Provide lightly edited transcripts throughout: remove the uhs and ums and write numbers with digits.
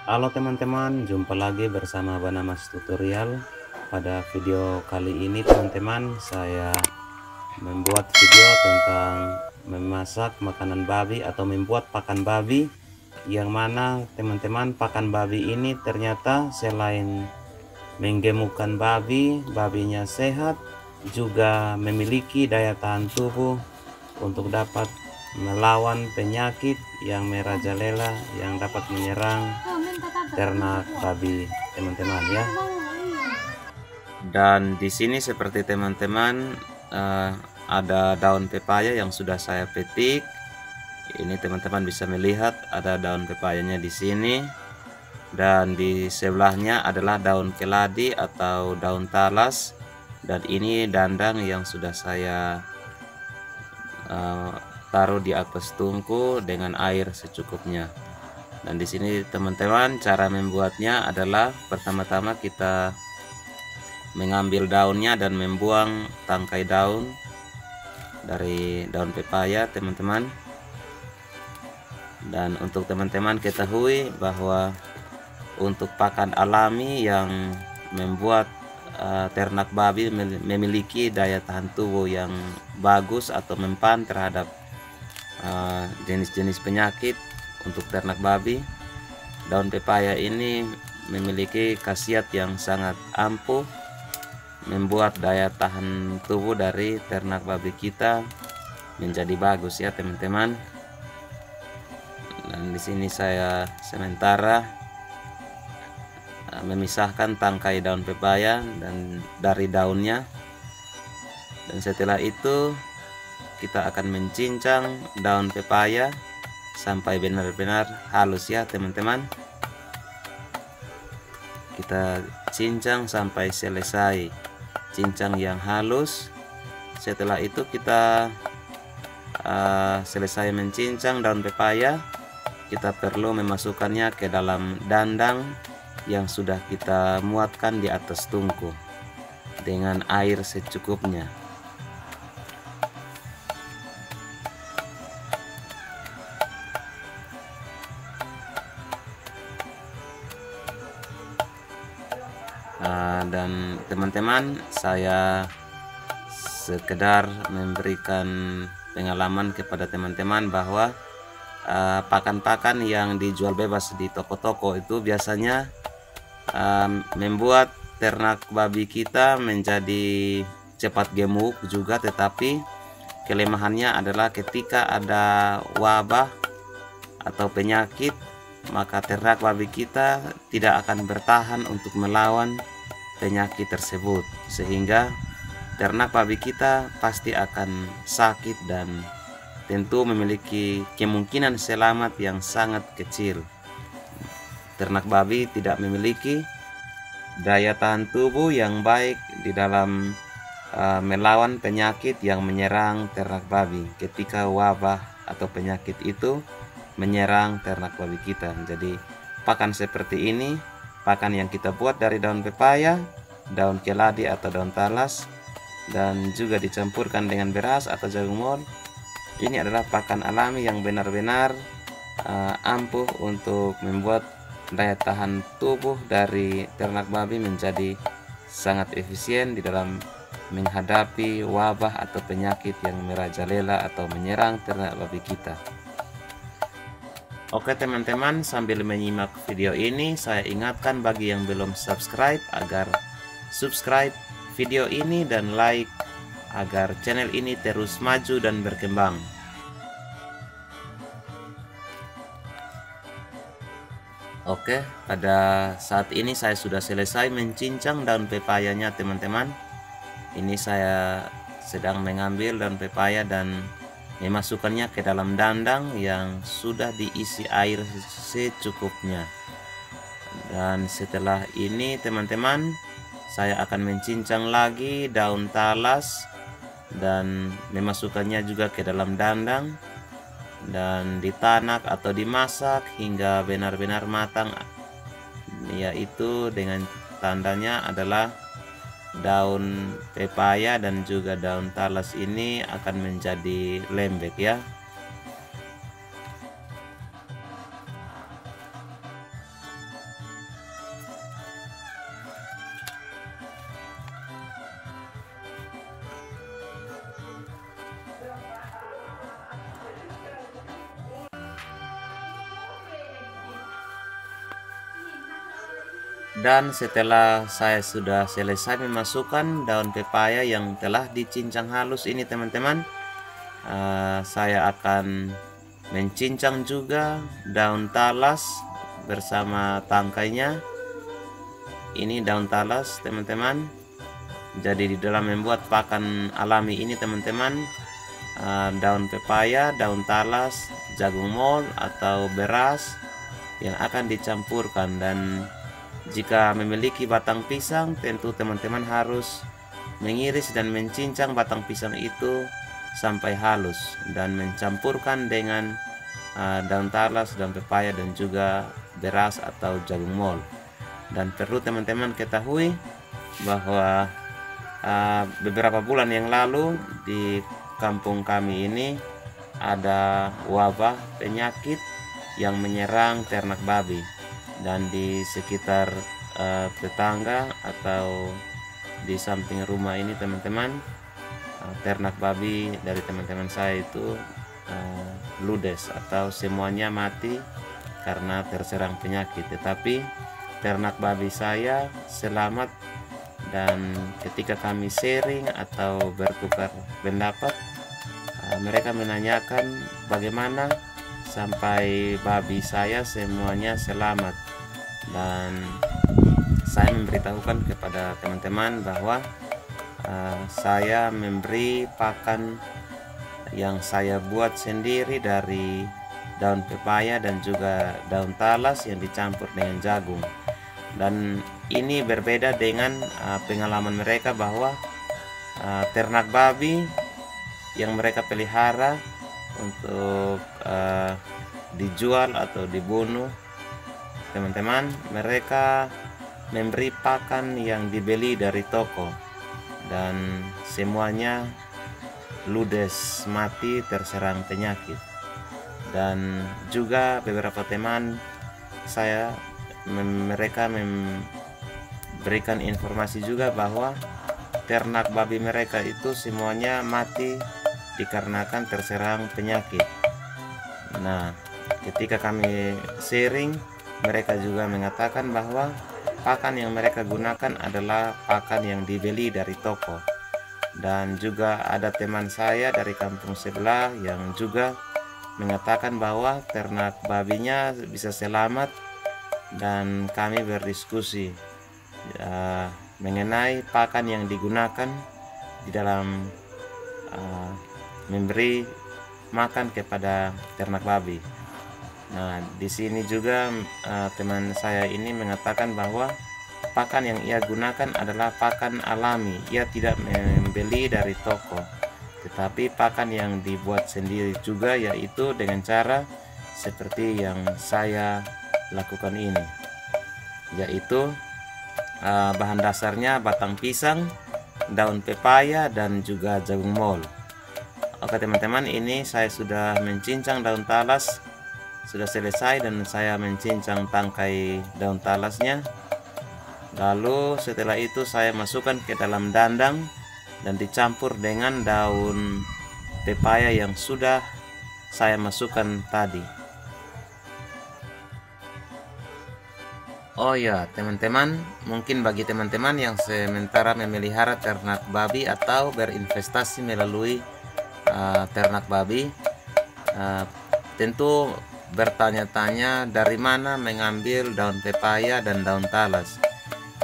Halo teman-teman, jumpa lagi bersama Banamas Tutorial. Pada video kali ini teman-teman, saya membuat video tentang memasak makanan babi atau membuat pakan babi, yang mana teman-teman pakan babi ini ternyata selain menggemukkan babinya sehat, juga memiliki daya tahan tubuh untuk dapat melawan penyakit yang merajalela yang dapat menyerang ternak babi teman-teman ya. Dan di sini seperti teman-teman ada daun pepaya yang sudah saya petik. Ini teman-teman bisa melihat ada daun pepayanya di sini, dan di sebelahnya adalah daun keladi atau daun talas, dan ini dandang yang sudah saya taruh di atas tungku dengan air secukupnya. Dan di sini teman-teman, cara membuatnya adalah pertama-tama kita mengambil daunnya dan membuang tangkai daun dari daun pepaya teman-teman. Dan untuk teman-teman ketahui bahwa untuk pakan alami yang membuat ternak babi memiliki daya tahan tubuh yang bagus atau mempan terhadap jenis-jenis penyakit. Untuk ternak babi, daun pepaya ini memiliki khasiat yang sangat ampuh, membuat daya tahan tubuh dari ternak babi kita menjadi bagus ya teman-teman. Dan di sini saya sementara memisahkan tangkai daun pepaya dan dari daunnya, dan setelah itu kita akan mencincang daun pepaya sampai benar-benar halus ya teman-teman. Kita cincang sampai selesai cincang yang halus. Setelah itu kita selesai mencincang daun pepaya, kita perlu memasukkannya ke dalam dandang yang sudah kita muatkan di atas tungku dengan air secukupnya. Dan teman-teman, saya sekedar memberikan pengalaman kepada teman-teman bahwa pakan-pakan yang dijual bebas di toko-toko itu biasanya membuat ternak babi kita menjadi cepat gemuk juga, tetapi kelemahannya adalah ketika ada wabah atau penyakit, maka ternak babi kita tidak akan bertahan untuk melawan penyakit tersebut, sehingga ternak babi kita pasti akan sakit dan tentu memiliki kemungkinan selamat yang sangat kecil. Ternak babi tidak memiliki daya tahan tubuh yang baik di dalam melawan penyakit yang menyerang ternak babi ketika wabah atau penyakit itu menyerang ternak babi kita. Jadi pakan seperti ini, pakan yang kita buat dari daun pepaya, daun keladi atau daun talas, dan juga dicampurkan dengan beras atau jagung mol, ini adalah pakan alami yang benar-benar ampuh untuk membuat daya tahan tubuh dari ternak babi menjadi sangat efisien di dalam menghadapi wabah atau penyakit yang merajalela atau menyerang ternak babi kita. Oke teman-teman, sambil menyimak video ini, saya ingatkan bagi yang belum subscribe agar subscribe video ini dan like agar channel ini terus maju dan berkembang. Oke, pada saat ini saya sudah selesai mencincang daun pepayanya teman-teman. Ini saya sedang mengambil daun pepaya dan memasukkannya ke dalam dandang yang sudah diisi air secukupnya. Dan setelah ini teman-teman, saya akan mencincang lagi daun talas dan memasukkannya juga ke dalam dandang dan ditanak atau dimasak hingga benar-benar matang, yaitu dengan tandanya adalah daun pepaya dan juga daun talas ini akan menjadi lembek ya. Dan setelah saya sudah selesai memasukkan daun pepaya yang telah dicincang halus ini teman-teman, saya akan mencincang juga daun talas bersama tangkainya. Ini daun talas teman-teman. Jadi di dalam membuat pakan alami ini teman-teman, daun pepaya, daun talas, jagung mol atau beras yang akan dicampurkan. Dan jika memiliki batang pisang, tentu teman-teman harus mengiris dan mencincang batang pisang itu sampai halus dan mencampurkan dengan daun talas, daun pepaya dan juga beras atau jagung mol. Dan perlu teman-teman ketahui bahwa beberapa bulan yang lalu di kampung kami ini ada wabah penyakit yang menyerang ternak babi. Dan di sekitar tetangga atau di samping rumah ini teman-teman, ternak babi dari teman-teman saya itu ludes atau semuanya mati karena terserang penyakit. Tetapi ternak babi saya selamat, dan ketika kami sharing atau bertukar pendapat, mereka menanyakan bagaimana sampai babi saya semuanya selamat. Dan saya memberitahukan kepada teman-teman bahwa saya memberi pakan yang saya buat sendiri dari daun pepaya dan juga daun talas yang dicampur dengan jagung. Dan ini berbeda dengan pengalaman mereka bahwa ternak babi yang mereka pelihara untuk dijual atau dibunuh teman-teman, mereka memberi pakan yang dibeli dari toko dan semuanya ludes, mati terserang penyakit. Dan juga beberapa teman saya mereka memberikan informasi juga bahwa ternak babi mereka itu semuanya mati dikarenakan terserang penyakit. Nah, ketika kami sharing, mereka juga mengatakan bahwa pakan yang mereka gunakan adalah pakan yang dibeli dari toko. Dan juga ada teman saya dari kampung sebelah yang juga mengatakan bahwa ternak babinya bisa selamat. Dan kami berdiskusi mengenai pakan yang digunakan di dalam memberi makan kepada ternak babi. Nah, di sini juga teman saya ini mengatakan bahwa pakan yang ia gunakan adalah pakan alami. Ia tidak membeli dari toko, tetapi pakan yang dibuat sendiri juga, yaitu dengan cara seperti yang saya lakukan ini, yaitu bahan dasarnya batang pisang, daun pepaya dan juga jagung mol. Oke teman-teman, ini saya sudah mencincang daun talas, sudah selesai, dan saya mencincang tangkai daun talasnya. Lalu setelah itu saya masukkan ke dalam dandang dan dicampur dengan daun pepaya yang sudah saya masukkan tadi. Oh ya teman-teman, mungkin bagi teman-teman yang sementara memelihara ternak babi atau berinvestasi melalui ternak babi, tentu bertanya-tanya dari mana mengambil daun pepaya dan daun talas.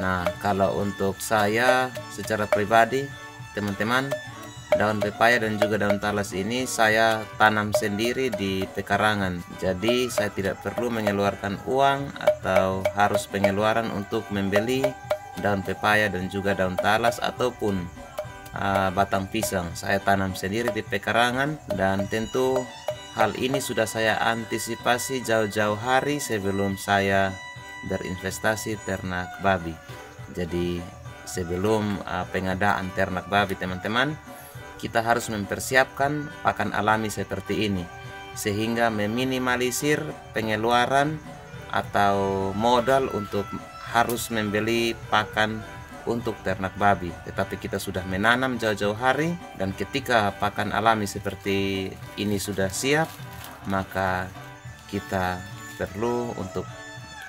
Nah, kalau untuk saya secara pribadi teman-teman, daun pepaya dan juga daun talas ini saya tanam sendiri di pekarangan. Jadi saya tidak perlu mengeluarkan uang atau harus pengeluaran untuk membeli daun pepaya dan juga daun talas ataupun batang pisang. Saya tanam sendiri di pekarangan, dan tentu hal ini sudah saya antisipasi jauh-jauh hari sebelum saya berinvestasi ternak babi. Jadi sebelum pengadaan ternak babi teman-teman, kita harus mempersiapkan pakan alami seperti ini sehingga meminimalisir pengeluaran atau modal untuk harus membeli pakan untuk ternak babi. Tetapi kita sudah menanam jauh-jauh hari, dan ketika pakan alami seperti ini sudah siap, maka kita perlu untuk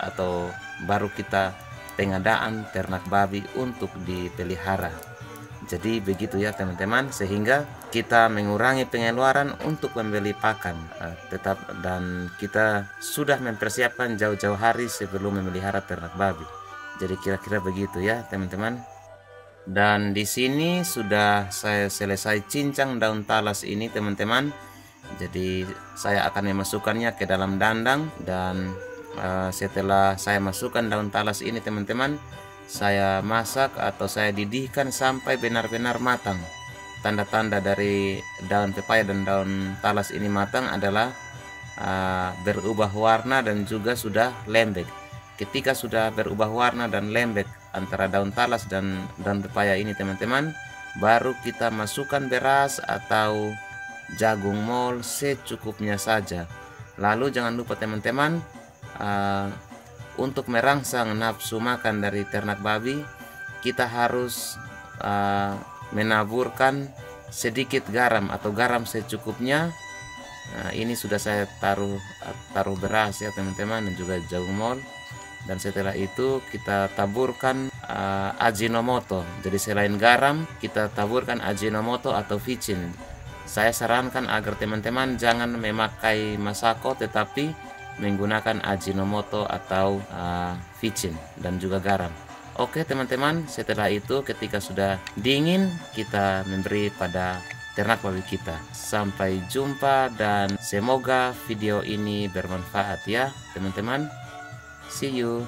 atau baru kita pengadaan ternak babi untuk dipelihara. Jadi begitu ya teman-teman, sehingga kita mengurangi pengeluaran untuk membeli pakan tetap, dan kita sudah mempersiapkan jauh-jauh hari sebelum memelihara ternak babi. Jadi kira-kira begitu ya teman-teman. Dan di sini sudah saya selesai cincang daun talas ini teman-teman. Jadi saya akan memasukkannya ke dalam dandang, dan setelah saya masukkan daun talas ini teman-teman, saya masak atau saya didihkan sampai benar-benar matang. Tanda-tanda dari daun pepaya dan daun talas ini matang adalah berubah warna dan juga sudah lembek. Ketika sudah berubah warna dan lembek antara daun talas dan daun pepaya ini teman-teman, baru kita masukkan beras atau jagung mol secukupnya saja. Lalu jangan lupa teman-teman, untuk merangsang nafsu makan dari ternak babi, kita harus menaburkan sedikit garam atau garam secukupnya. Nah, ini sudah saya taruh beras ya teman-teman, dan juga jagung mol. Dan setelah itu kita taburkan Ajinomoto. Jadi selain garam, kita taburkan Ajinomoto atau vicin. Saya sarankan agar teman-teman jangan memakai masako, tetapi menggunakan Ajinomoto atau vicin dan juga garam. Oke teman-teman, setelah itu ketika sudah dingin, kita memberi pada ternak babi kita. Sampai jumpa, dan semoga video ini bermanfaat ya teman-teman. See you.